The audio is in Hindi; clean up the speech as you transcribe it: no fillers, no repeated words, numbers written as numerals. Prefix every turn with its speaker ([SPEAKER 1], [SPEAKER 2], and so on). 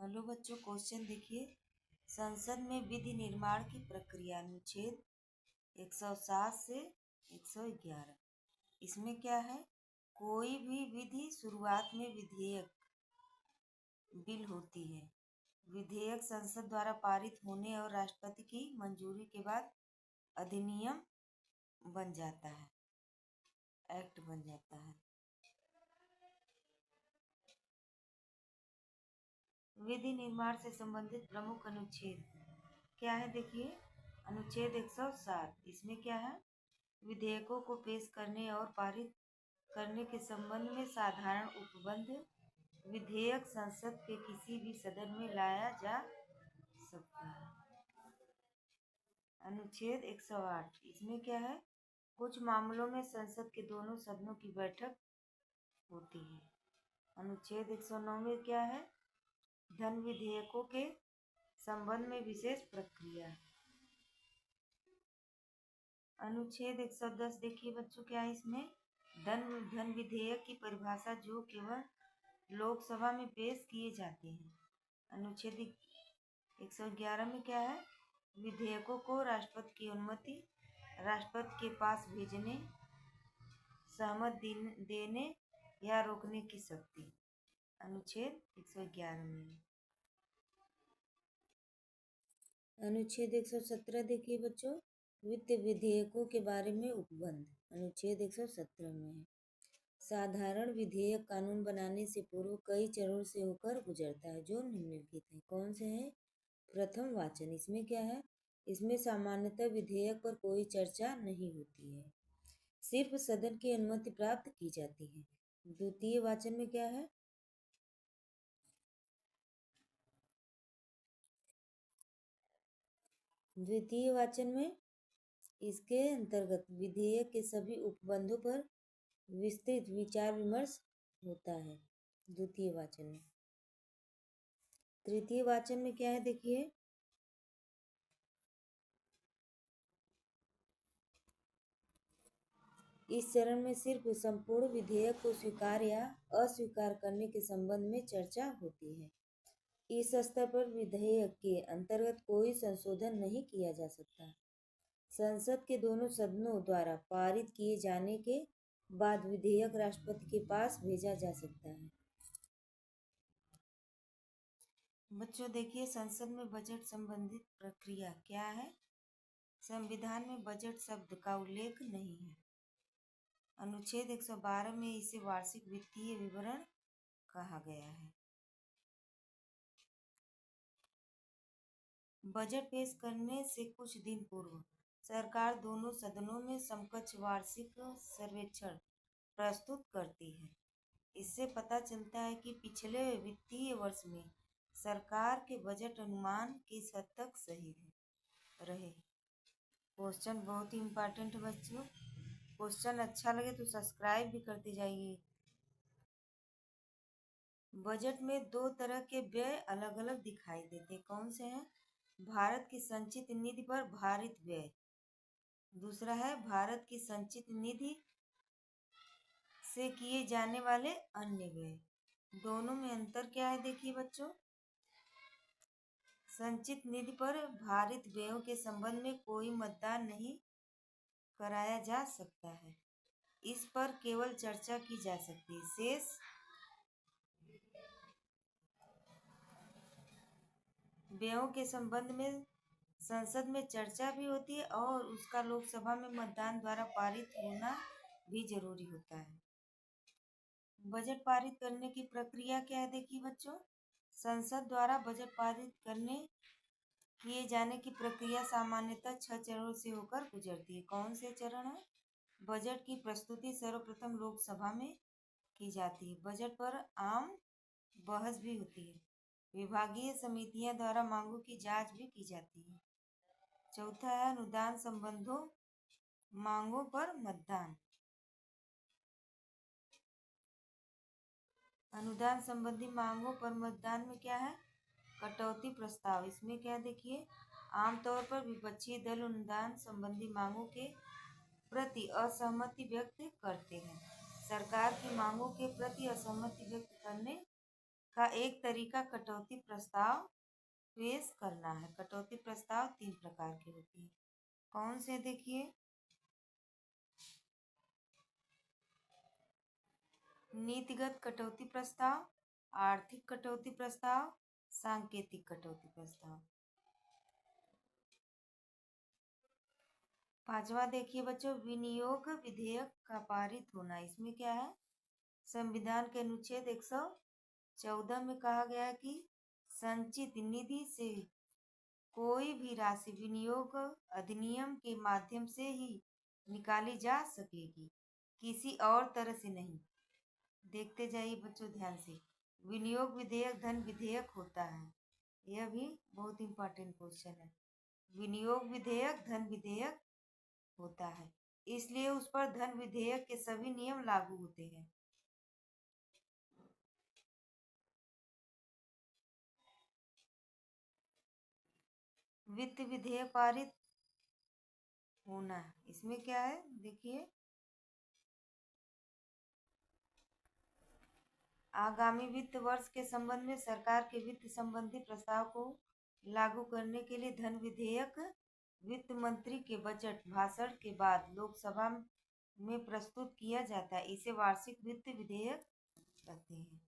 [SPEAKER 1] हेलो बच्चों, क्वेश्चन देखिए। संसद में विधि निर्माण की प्रक्रिया, अनुच्छेद 107 से 111। इसमें क्या है? कोई भी विधि शुरुआत में विधेयक बिल होती है। विधेयक संसद द्वारा पारित होने और राष्ट्रपति की मंजूरी के बाद अधिनियम बन जाता है, एक्ट बन जाता है। विधि निर्माण से संबंधित प्रमुख अनुच्छेद क्या है? देखिए, अनुच्छेद 107। इसमें क्या है? विधेयकों को पेश करने और पारित करने के संबंध में साधारण उपबंध। विधेयक संसद के किसी भी सदन में लाया जा सकता है। अनुच्छेद 108। इसमें क्या है? कुछ मामलों में संसद के दोनों सदनों की बैठक होती है। अनुच्छेद 109 में क्या है? धन विधेयकों के संबंध में विशेष प्रक्रिया। अनुच्छेद 110 देखिए बच्चों, क्या है इसमें? धन विधेयक की परिभाषा जो केवल लोकसभा में पेश किए जाते हैं। अनुच्छेद 111 में क्या है? विधेयकों को राष्ट्रपति की अनुमति, राष्ट्रपति के पास भेजने, सहमति देने या रोकने की शक्ति। अनुच्छेद 111 में। अनुच्छेद 117 देखिए बच्चों, वित्त विधेयकों के बारे में उपबंध। अनुच्छेद 117 में है, साधारण विधेयक कानून बनाने से पूर्व कई चरणों से होकर गुजरता है जो निम्नलिखित है। कौन से हैं? प्रथम वाचन। इसमें क्या है? इसमें सामान्यतः विधेयक पर कोई चर्चा नहीं होती है, सिर्फ सदन की अनुमति प्राप्त की जाती है। द्वितीय वाचन में क्या है? द्वितीय वाचन में इसके अंतर्गत विधेयक के सभी उपबंधों पर विस्तृत विचार विमर्श होता है, द्वितीय वाचन में। तृतीय वाचन में क्या है? देखिए, इस चरण में सिर्फ संपूर्ण विधेयक को स्वीकार या अस्वीकार करने के संबंध में चर्चा होती है। इस स्तर पर विधेयक के अंतर्गत कोई संशोधन नहीं किया जा सकता। संसद के दोनों सदनों द्वारा पारित किए जाने के बाद विधेयक राष्ट्रपति के पास भेजा जा सकता है। बच्चों देखिए, संसद में बजट संबंधित प्रक्रिया क्या है? संविधान में बजट शब्द का उल्लेख नहीं है। अनुच्छेद 112 में इसे वार्षिक वित्तीय विवरण कहा गया है। बजट पेश करने से कुछ दिन पूर्व सरकार दोनों सदनों में समकक्ष वार्षिक सर्वेक्षण प्रस्तुत करती है। इससे पता चलता है कि पिछले वित्तीय वर्ष में सरकार के बजट अनुमान किस हद तक सही रहे। क्वेश्चन बहुत ही इम्पोर्टेंट है बच्चों। क्वेश्चन अच्छा लगे तो सब्सक्राइब भी करते जाइए। बजट में दो तरह के व्यय अलग अलग दिखाई देते। कौन से हैं? भारत की संचित निधि पर भारित व्यय, दूसरा है भारत की संचित निधि से किए जाने वाले अन्य व्यय। दोनों में अंतर क्या है? देखिए बच्चों, संचित निधि पर भारित व्ययों के संबंध में कोई मतदान नहीं कराया जा सकता है, इस पर केवल चर्चा की जा सकती है। शेष व्ययों के संबंध में संसद में चर्चा भी होती है और उसका लोकसभा में मतदान द्वारा पारित होना भी जरूरी होता है। बजट पारित करने की प्रक्रिया क्या है? देखिए बच्चों, संसद द्वारा बजट पारित करने किए जाने की प्रक्रिया सामान्यतः 6 चरणों से होकर गुजरती है। कौन से चरण है? बजट की प्रस्तुति सर्वप्रथम लोकसभा में की जाती है। बजट पर आम बहस भी होती है। विभागीय समितियां द्वारा मांगों की जांच भी की जाती है। चौथा है अनुदान संबंधों मांगों पर मतदान। अनुदान संबंधी मांगों पर मतदान में क्या है? कटौती प्रस्ताव। इसमें क्या देखिए, आमतौर पर विपक्षी दल अनुदान संबंधी मांगों के प्रति असहमति व्यक्त करते हैं। सरकार की मांगों के प्रति असहमति व्यक्त करने का एक तरीका कटौती प्रस्ताव पेश करना है। कटौती प्रस्ताव 3 प्रकार के होते हैं। कौन से देखिए? नीतिगत कटौती प्रस्ताव, आर्थिक कटौती प्रस्ताव, सांकेतिक कटौती प्रस्ताव। 5वां देखिए बच्चों, विनियोग विधेयक का पारित होना। इसमें क्या है? संविधान के अनुच्छेद 114 में कहा गया है कि संचित निधि से कोई भी राशि विनियोग अधिनियम के माध्यम से ही निकाली जा सकेगी, किसी और तरह से नहीं। देखते जाइए बच्चों ध्यान से। विनियोग विधेयक धन विधेयक होता है। यह भी बहुत इंपॉर्टेंट क्वेश्चन है। विनियोग विधेयक धन विधेयक होता है, इसलिए उस पर धन विधेयक के सभी नियम लागू होते हैं। वित्त विधेयक पारित होना, इसमें क्या है देखिए, आगामी वित्त वर्ष के संबंध में सरकार के वित्त संबंधी प्रस्ताव को लागू करने के लिए धन विधेयक वित्त मंत्री के बजट भाषण के बाद लोकसभा में प्रस्तुत किया जाता है। इसे वार्षिक वित्त विधेयक कहते हैं।